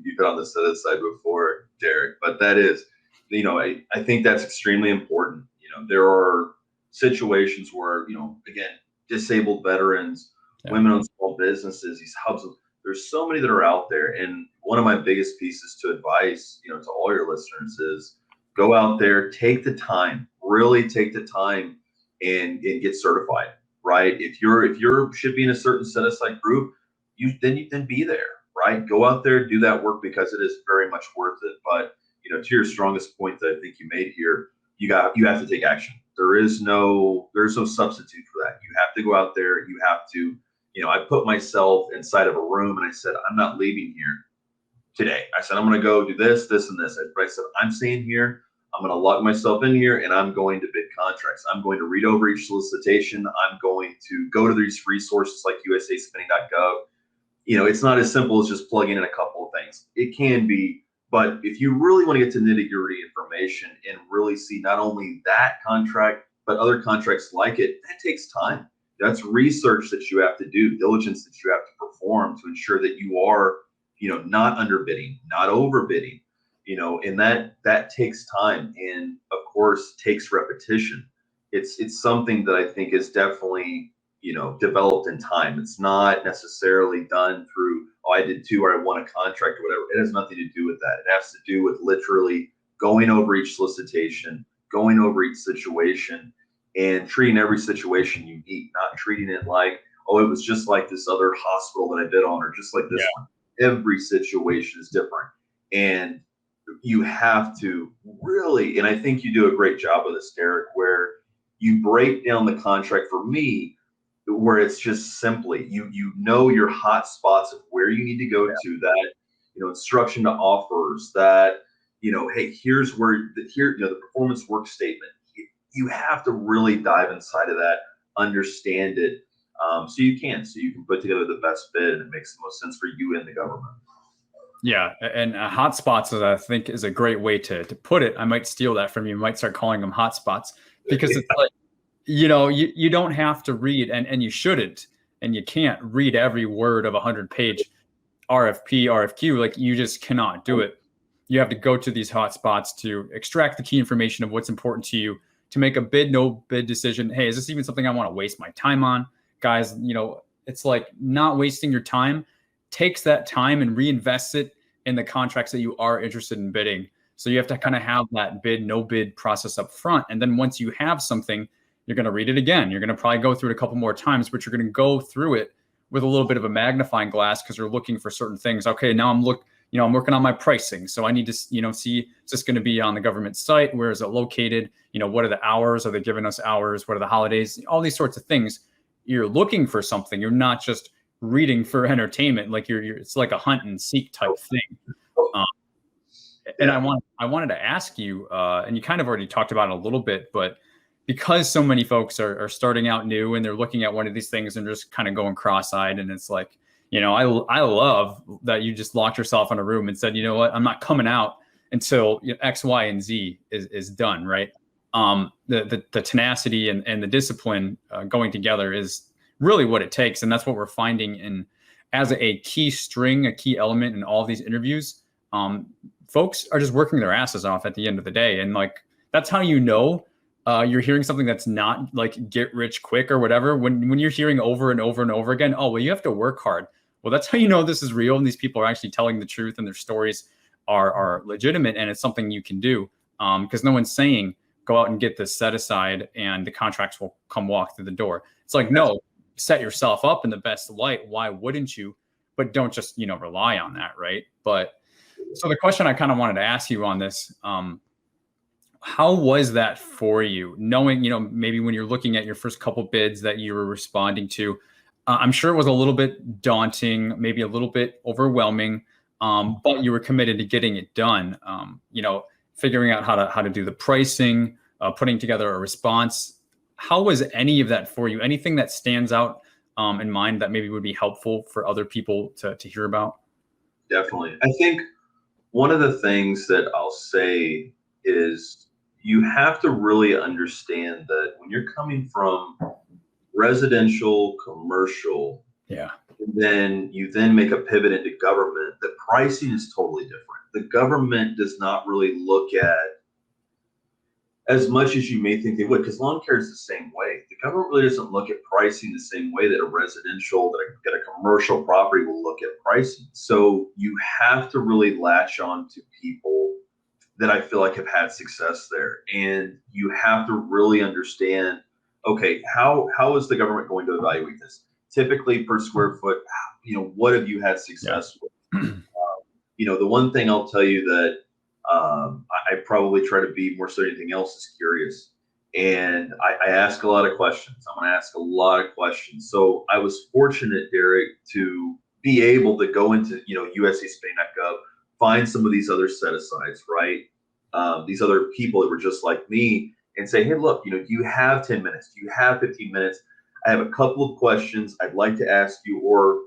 B: you've been on the set side before, Derek, but that is, I think that's extremely important. There are situations where, again, disabled veterans, women-owned small businesses, these hubs, there's so many that are out there. And one of my biggest pieces to advice, to all your listeners is go out there, take the time, really take the time and get certified, right? If you should be in a certain set aside group, then be there, right? Go out there, do that work, because it is very much worth it. But, to your strongest point that I think you made here, you have to take action. There's no substitute for that. You have to go out there. You have to, I put myself inside of a room and I said, I'm not leaving here today. I said, I'm going to go do this, this, and this. But I said, I'm staying here. I'm going to lock myself in here and I'm going to bid contracts. I'm going to read over each solicitation. I'm going to go to these resources like USAspending.gov. It's not as simple as just plugging in a couple of things. It can be, but if you really want to get to nitty-gritty information and really see not only that contract, but other contracts like it, that takes time. That's research that you have to do, diligence that you have to perform to ensure that you are, not underbidding, not overbidding, and that takes time, and of course takes repetition. It's something that I think is definitely, developed in time. It's not necessarily done through, oh, I did two or I won a contract or whatever. It has nothing to do with that. It has to do with literally going over each solicitation, going over each situation, and treating every situation unique, not treating it like, oh, it was just like this other hospital that I bid on, or just like this one. Every situation is different. And you have to really, and I think you do a great job of this, Derek, where you break down the contract for me, where it's just simply, you know your hot spots of where you need to go to, that, instruction to offers, that, hey, here's where the performance work statement. You have to really dive inside of that, understand it, so you can put together the best bid, and it makes the most sense for you and the government.
A: Yeah, and hotspots, I think, is a great way to put it. I might steal that from you. I might start calling them hotspots, because it's like, you don't have to read, and you shouldn't, and you can't read every word of a 100-page RFP, RFQ. Like, you just cannot do it. You have to go to these hotspots to extract the key information of what's important to you, to make a bid, no bid decision. Hey, is this even something I want to waste my time on? Guys, it's like, not wasting your time takes that time and reinvests it in the contracts that you are interested in bidding. So you have to kind of have that bid, no bid process up front. And then once you have something, you're going to read it again. You're going to probably go through it a couple more times, but you're going to go through it with a little bit of a magnifying glass, because you're looking for certain things. Okay, now I'm working on my pricing. So I need to, see, is this going to be on the government site? Where is it located? What are the hours? Are they giving us hours? What are the holidays? All these sorts of things. You're looking for something. You're not just reading for entertainment. Like it's like a hunt and seek type thing. And I wanted to ask you, and you kind of already talked about it a little bit, but because so many folks are starting out new, and they're looking at one of these things and just kind of going cross-eyed, and it's like, I love that you just locked yourself in a room and said, you know what, I'm not coming out until X, Y, and Z is done, right? The tenacity and the discipline going together is really what it takes. And that's what we're finding as a key element in all of these interviews. Folks are just working their asses off at the end of the day. And like, that's how you're hearing something that's not like get rich quick or whatever. When you're hearing over and over and over again, oh, well, you have to work hard. Well, that's how you know this is real, and these people are actually telling the truth, and their stories are legitimate, and it's something you can do. Because no one's saying, go out and get this set aside and the contracts will come walk through the door. It's like, no, set yourself up in the best light. Why wouldn't you? But don't just, rely on that, right? But so the question I kind of wanted to ask you on this, how was that for you? Knowing, maybe when you're looking at your first couple bids that you were responding to, I'm sure it was a little bit daunting, maybe a little bit overwhelming, but you were committed to getting it done. Figuring out how to do the pricing, putting together a response. How was any of that for you? Anything that stands out in mind that maybe would be helpful for other people to hear about?
B: Definitely. I think one of the things that I'll say is, you have to really understand that when you're coming from residential, commercial, then you make a pivot into government, the pricing is totally different. The government does not really look at, as much as you may think they would, because lawn care is the same way. The government really doesn't look at pricing the same way that a residential, that a commercial property will look at pricing. So you have to really latch on to people that I feel like have had success there. And you have to really understand, okay, how is the government going to evaluate this? Typically per square foot, what have you had success with? The one thing I'll tell you that I probably try to be more so than anything else is curious. And I ask a lot of questions. I'm going to ask a lot of questions. So I was fortunate, Derek, to be able to go into, USASpain.gov, find some of these other set-asides, right? These other people that were just like me, and say, hey, look, do you have 10 minutes? Do you have 15 minutes? I have a couple of questions I'd like to ask you, or,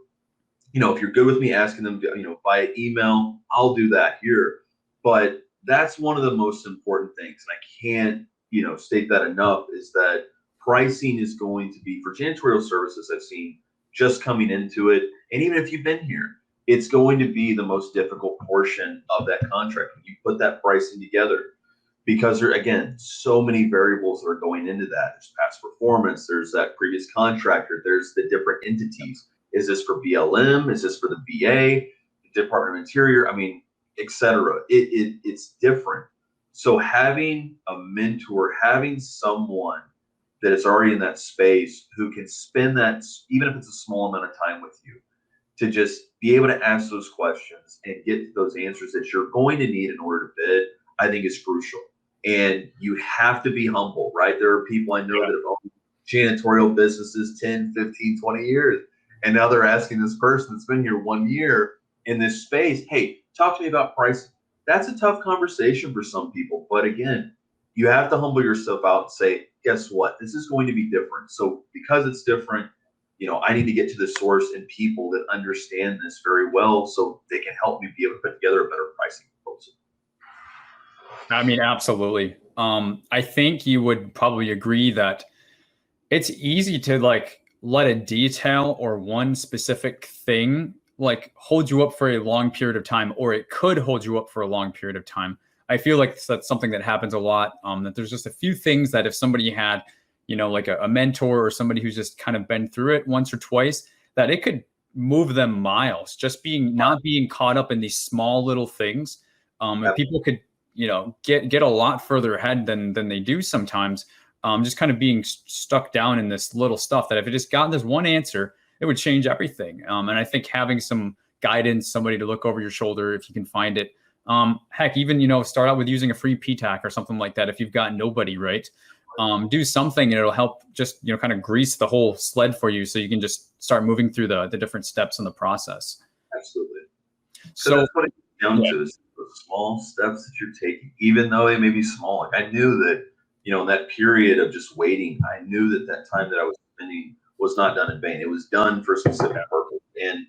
B: if you're good with me asking them, via email, I'll do that here. But that's one of the most important things. And I can't, state that enough, is that pricing is going to be, for janitorial services, I've seen just coming into it, and even if you've been here, it's going to be the most difficult portion of that contract when you put that pricing together, because there, again, so many variables that are going into that. There's past performance, there's that previous contractor, there's the different entities. Is this for BLM? Is this for the VA, Department of Interior? I mean, etc. It's different. So having a mentor, having someone that is already in that space who can spend that, even if it's a small amount of time with you, to just be able to ask those questions and get those answers that you're going to need in order to bid, I think is crucial. And you have to be humble, right? There are people I know that have owned janitorial businesses 10, 15, 20 years. And now they're asking this person that's been here 1 year in this space, hey, talk to me about pricing. That's a tough conversation for some people. But again, you have to humble yourself out and say, guess what? This is going to be different. So because it's different, I need to get to the source and people that understand this very well so they can help me be able to put together a better pricing proposal.
A: I mean, absolutely. I think you would probably agree that it's easy to let a detail or one specific thing hold you up for a long period of time, or it could hold you up for a long period of time. I feel like that's something that happens a lot, that there's just a few things that if somebody had, like a mentor or somebody who's just kind of been through it once or twice, that it could move them miles, just not being caught up in these small little things. And people could, get a lot further ahead than they do sometimes. Just kind of being stuck down in this little stuff that if it just got this one answer, it would change everything. And I think having some guidance, somebody to look over your shoulder if you can find it. Heck, even, start out with using a free PTAC or something like that. If you've got nobody, right? Do something and it'll help just, kind of grease the whole sled for you so you can just start moving through the different steps in the process.
B: Absolutely.
A: So
B: that's what it comes down to, is the small steps that you're taking, even though they may be small. Like I knew that, in that period of just waiting, I knew that time that I was spending was not done in vain. It was done for a specific purpose. And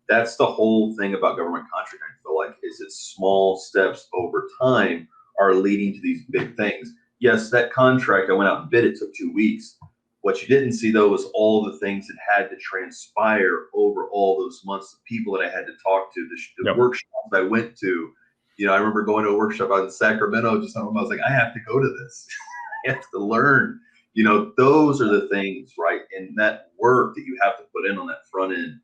B: that's the whole thing about government contracting, I feel like, is that small steps over time are leading to these big things. Yes, that contract, I went out and bid, it took 2 weeks. What you didn't see, though, was all the things that had to transpire over all those months, the people that I had to talk to, the workshops I went to. I remember going to a workshop out in Sacramento, I was like, I have to go to this. I have to learn. Those are the things, right? And that work that you have to put in on that front end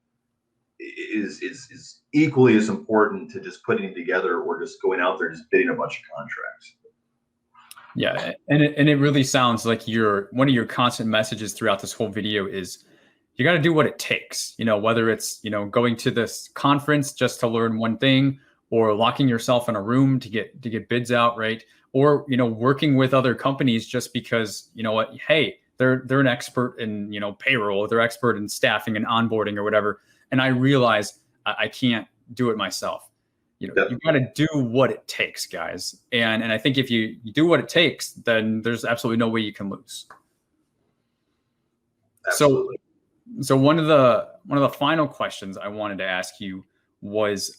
B: is equally as important to just putting it together or just going out there and just bidding a bunch of contracts.
A: Yeah, and it really sounds like one of your constant messages throughout this whole video is you got to do what it takes. Whether it's going to this conference just to learn one thing, or locking yourself in a room to get bids out, right? Or working with other companies just because hey, they're an expert in payroll, they're expert in staffing and onboarding or whatever, and I realize I can't do it myself. You got to do what it takes, guys. And I think if you do what it takes, then there's absolutely no way you can lose.
B: Absolutely.
A: So one of the final questions I wanted to ask you was,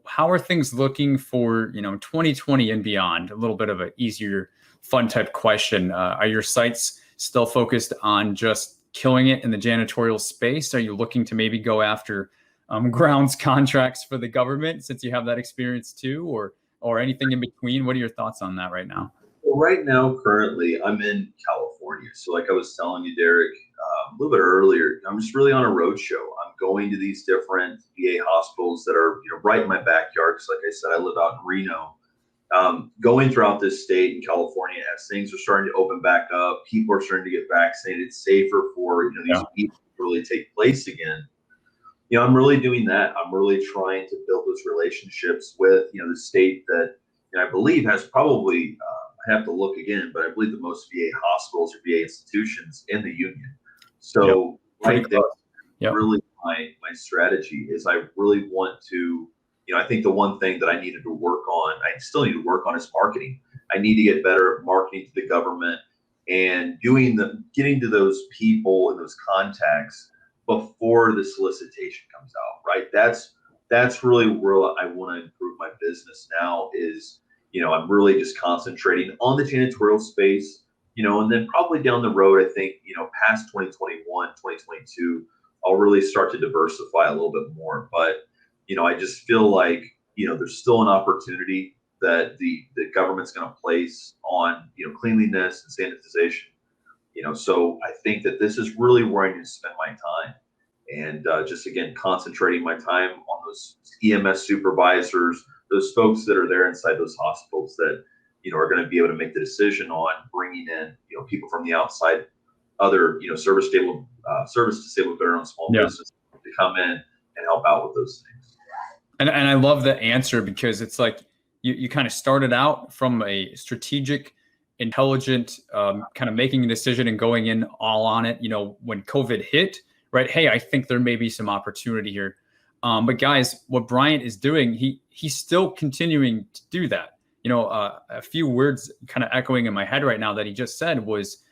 A: how are things looking for 2020 and beyond? A little bit of an easier, fun type question. Are your sites still focused on just killing it in the janitorial space? Are you looking to maybe go after grounds contracts for the government, since you have that experience too, or anything in between? What are your thoughts on that right now?
B: Well, right now, currently, I'm in California. So like I was telling you, Derek, a little bit earlier, I'm just really on a road show. I'm going to these different VA hospitals that are right in my backyard. Because like I said, I live out in Reno. Going throughout this state in California, as things are starting to open back up, people are starting to get vaccinated. It's safer for these people to really take place again. I'm really doing that. I'm really trying to build those relationships with the state that I believe has probably I have to look again, but I believe the most VA hospitals or VA institutions in the union. So right there, really my strategy is I really want to, I think the one thing that I needed to work on, I still need to work on, is marketing. I need to get better at marketing to the government and getting to those people and those contacts before the solicitation comes out, right? That's really where I want to improve my business now is, I'm really just concentrating on the janitorial space, and then probably down the road, I think, past 2021, 2022, I'll really start to diversify a little bit more. But, I just feel like, there's still an opportunity that the government's going to place on, cleanliness and sanitization. So I think that this is really where I need to spend my time, and just again concentrating my time on those EMS supervisors, those folks that are there inside those hospitals that are going to be able to make the decision on bringing in people from the outside, other service disabled that are on small business to come in and help out with those things.
A: And I love the answer, because it's like you kind of started out from a strategic, intelligent, kind of making a decision and going in all on it. When COVID hit, right? Hey, I think there may be some opportunity here. But guys, what Bryant is doing, he's still continuing to do that. A few words kind of echoing in my head right now that he just said was,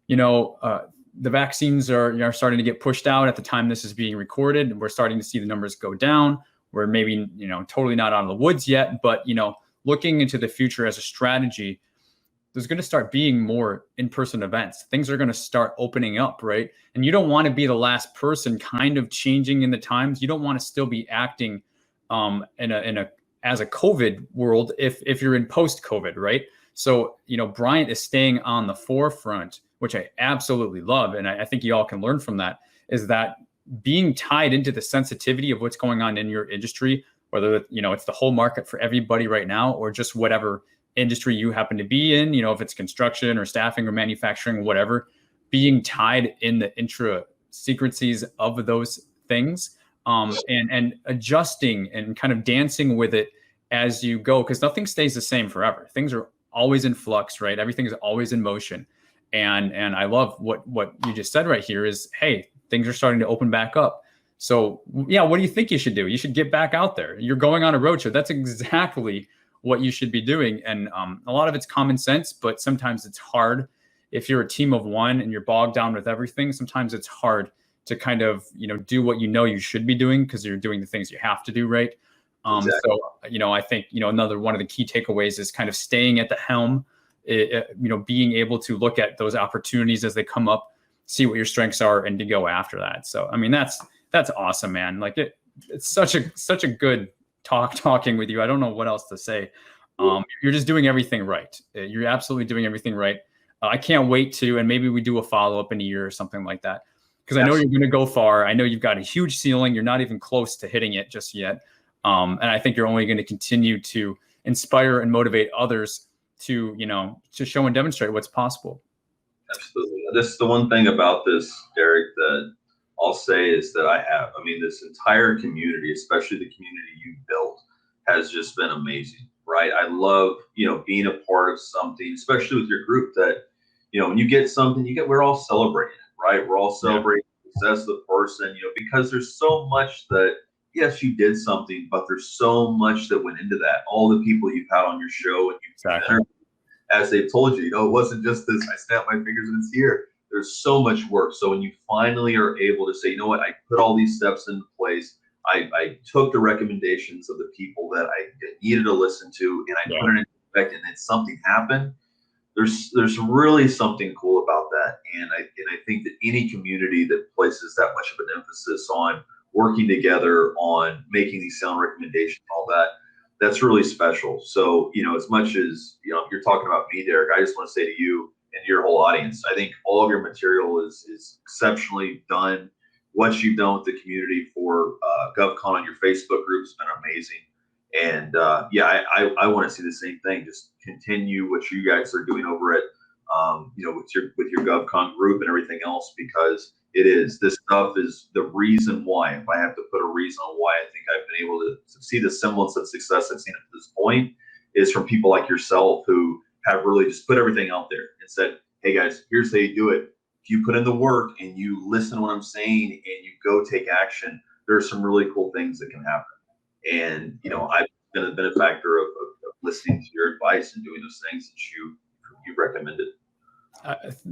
A: the vaccines are starting to get pushed out at the time this is being recorded. We're starting to see the numbers go down. We're maybe, totally not out of the woods yet, but, looking into the future as a strategy, there's going to start being more in-person events. Things are going to start opening up, right? And you don't want to be the last person kind of changing in the times. You don't want to still be acting as a COVID world if you're in post-COVID, right? So, Bryant is staying on the forefront, which I absolutely love. And I think you all can learn from that, is that being tied into the sensitivity of what's going on in your industry, whether, it's the whole market for everybody right now, or just whatever industry you happen to be in, if it's construction or staffing or manufacturing or whatever, being tied in the intricacies of those things, and adjusting and kind of dancing with it as you go, because nothing stays the same forever. Things are always in flux, right? Everything is always in motion. And I love what you just said right here is, hey, things are starting to open back up. So yeah, what do you think you should do? You should get back out there. You're going on a roadshow. That's exactly what you should be doing. And a lot of it's common sense, but sometimes it's hard. If you're a team of one and you're bogged down with everything, sometimes it's hard to kind of, do what you should be doing, because you're doing the things you have to do, right? Exactly. So, I think, another one of the key takeaways is kind of staying at the helm, being able to look at those opportunities as they come up, see what your strengths are, and to go after that. So, I mean, that's awesome, man. Like it's such a good talking with you. I don't know what else to say. You're just doing everything right. You're absolutely doing everything right. I can't wait to, and maybe we do a follow-up in a year or something like that, because I know you're going to go far. I know you've got a huge ceiling. You're not even close to hitting it just yet. And I think you're only going to continue to inspire and motivate others to, to show and demonstrate what's possible.
B: Absolutely. This is the one thing about this, Derek, that I'll say is that this entire community, especially the community you've built, has just been amazing, right? I love, being a part of something, especially with your group, that, when you get something, we're all celebrating it, right? We're all celebrating the success of the person, because there's so much that, yes, you did something, but there's so much that went into that. All the people you've had on your show and you've as they've told you, it wasn't just this, I snapped my fingers and it's here. There's so much work. So when you finally are able to say, I put all these steps into place, I took the recommendations of the people that I needed to listen to, and I put it in effect, and then something happened. There's really something cool about that. And I think that any community that places that much of an emphasis on working together, on making these sound recommendations, all that, that's really special. So, as much as, if you're talking about me, Derek, I just want to say to you and your whole audience, I think all of your material is exceptionally done. What you've done with the community for GovCon on your Facebook group has been amazing. And I want to see the same thing. Just continue what you guys are doing over at, with your GovCon group and everything else, because this stuff is the reason why. If I have to put a reason on why I think I've been able to see the semblance of success I've seen at this point, is from people like yourself who have really just put everything out there and said, hey guys, here's how you do it. If you put in the work and you listen to what I'm saying and you go take action, there's some really cool things that can happen. And, I've been a benefactor of listening to your advice and doing those things that you recommended.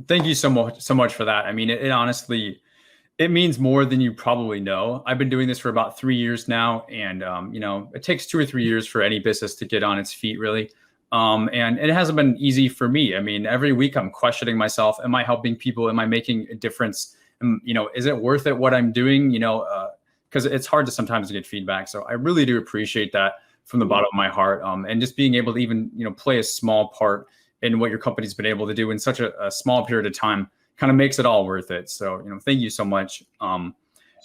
A: Thank you so much for that. I mean, it honestly, it means more than you probably know. I've been doing this for about 3 years now. And, it takes 2 or 3 years for any business to get on its feet, really. And it hasn't been easy for me. I mean, every week I'm questioning myself. Am I helping people? Am I making a difference? Is it worth it what I'm doing? Because it's hard to sometimes get feedback. So I really do appreciate that from the bottom of my heart. And just being able to even, play a small part in what your company's been able to do in such a small period of time kind of makes it all worth it. So, thank you so much.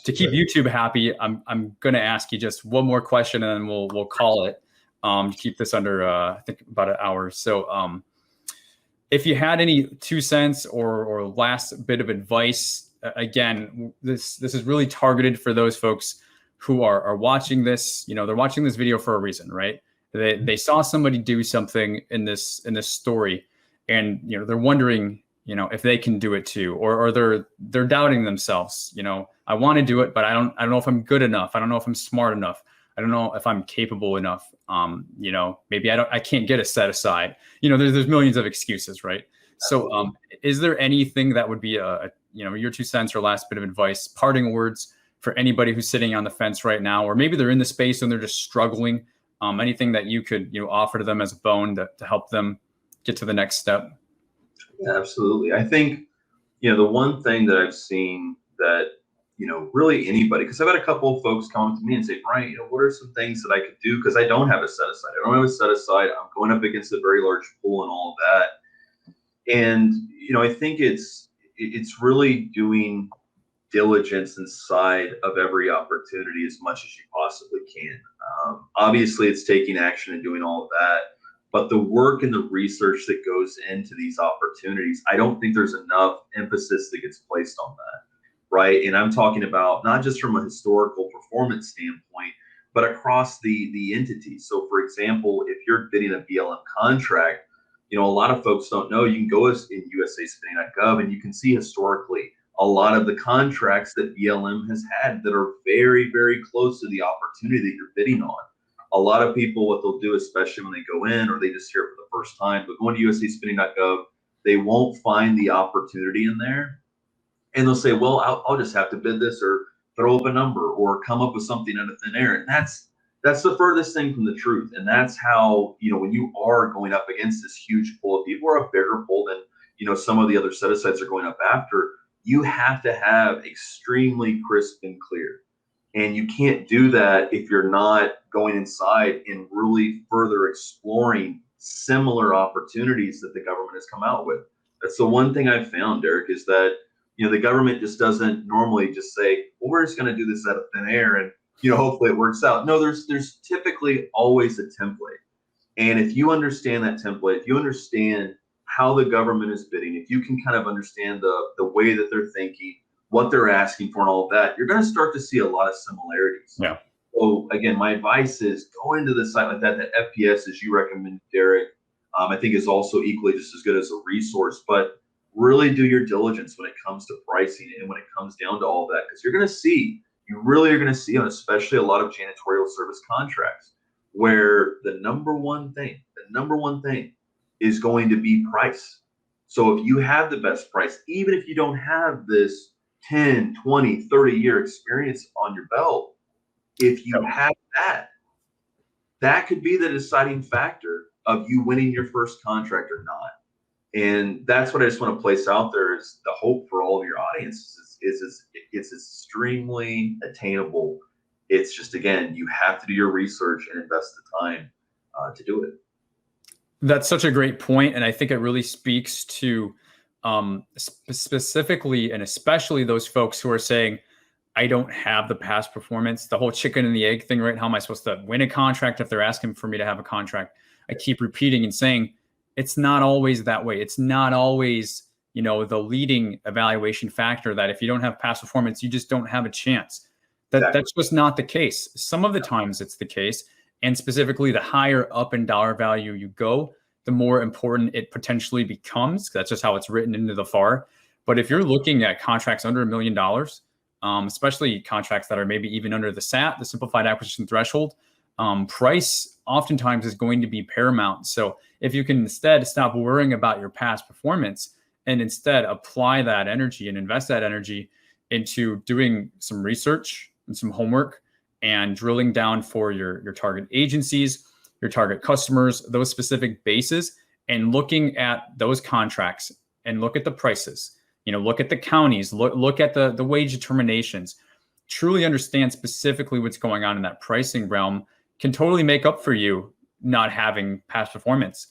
A: To keep YouTube happy, I'm going to ask you just one more question, and then we'll call it, to keep this under, I think, about an hour. So if you had any 2 cents or last bit of advice, again, this is really targeted for those folks who are watching this. They're watching this video for a reason, right? They saw somebody do something in this story, and they're wondering if they can do it too, or they're doubting themselves. I want to do it, but I don't know if I'm good enough. I don't know if I'm smart enough. I don't know if I'm capable enough. Maybe I can't get a set aside. There's millions of excuses, right? So is there anything that would be your 2 cents or last bit of advice, parting words for anybody who's sitting on the fence right now, or maybe they're in the space and they're just struggling? Anything that you could offer to them as a bone to help them get to the next step?
B: Yeah, absolutely. I think, the one thing that I've seen that, really anybody, because I've had a couple of folks come up to me and say, Bryant, what are some things that I could do? Because I don't have a set aside. I don't have a set aside. I'm going up against a very large pool and all of that. And, I think it's really doing diligence inside of every opportunity as much as you possibly can. Obviously, it's taking action and doing all of that. But the work and the research that goes into these opportunities, I don't think there's enough emphasis that gets placed on that, right? And I'm talking about not just from a historical performance standpoint, but across the entities. So, for example, if you're bidding a BLM contract, a lot of folks don't know, you can go in USAspinning.gov and you can see historically a lot of the contracts that BLM has had that are very, very close to the opportunity that you're bidding on. A lot of people, what they'll do, especially when they go in or they just hear it for the first time, but going to USAspinning.gov, they won't find the opportunity in there. And they'll say, well, I'll just have to bid this or throw up a number or come up with something out of thin air. And that's the furthest thing from the truth. And that's how, when you are going up against this huge pool of people, or a bigger pool than, some of the other set-asides are going up after, you have to have extremely crisp and clear. And you can't do that if you're not going inside and really further exploring similar opportunities that the government has come out with. That's the one thing I've found, Derek, is that, the government just doesn't normally just say, well, we're just going to do this out of thin air and, hopefully it works out. No, there's typically always a template. And if you understand that template, if you understand how the government is bidding, if you can kind of understand the way that they're thinking, what they're asking for and all of that, you're going to start to see a lot of similarities.
A: Yeah.
B: So again, my advice is go into the site like that. The FPS, as you recommend, Derek, I think is also equally just as good as a resource, but really do your diligence when it comes to pricing and when it comes down to all that, because you really are going to see on especially a lot of janitorial service contracts where the number one thing is going to be price. So if you have the best price, even if you don't have this 10, 20, 30-year experience on your belt, if you have that could be the deciding factor of you winning your first contract or not. And that's what I just want to place out there is the hope for all of your audience is it's extremely attainable. It's just, again, you have to do your research and invest the time to do it.
A: That's such a great point. And I think it really speaks to specifically and especially those folks who are saying, I don't have the past performance, the whole chicken and the egg thing, right? How am I supposed to win a contract if they're asking for me to have a contract? I keep repeating and saying, it's not always that way. It's not always, the leading evaluation factor that if you don't have past performance, you just don't have a chance. That's just not the case. Some of the times it's the case. And specifically, the higher up in dollar value you go, the more important it potentially becomes. That's just how it's written into the FAR. But if you're looking at contracts under $1 million, especially contracts that are maybe even under the SAT, the Simplified Acquisition Threshold, price oftentimes is going to be paramount. So if you can instead stop worrying about your past performance and instead apply that energy and invest that energy into doing some research and some homework and drilling down for your target agencies, your target customers, those specific bases, and looking at those contracts and look at the prices look at the counties, look at the wage determinations, truly understand specifically what's going on in that pricing realm, can totally make up for you not having past performance.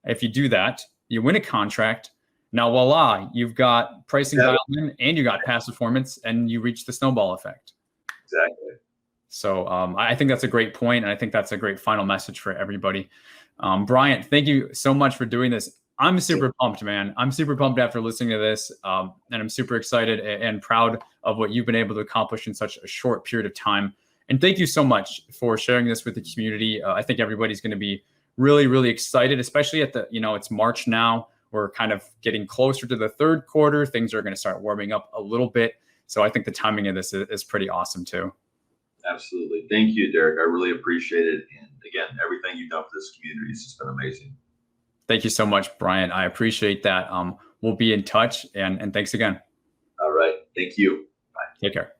A: If you do that, you win a contract. Now, voila, you've got pricing dialed in and you got past performance, and you reach the snowball effect.
B: Exactly.
A: So I think that's a great point, and I think that's a great final message for everybody. Bryant, thank you so much for doing this. I'm super pumped, man. I'm super pumped after listening to this, and I'm super excited and proud of what you've been able to accomplish in such a short period of time. And thank you so much for sharing this with the community. I think everybody's going to be really, really excited, especially at the, it's March now. We're kind of getting closer to the third quarter. Things are going to start warming up a little bit. So I think the timing of this is pretty awesome too.
B: Absolutely. Thank you, Derek. I really appreciate it. And again, everything you've done for this community has just been amazing.
A: Thank you so much, Bryant. I appreciate that. We'll be in touch, and thanks again.
B: All right. Thank you. Bye.
A: Take care.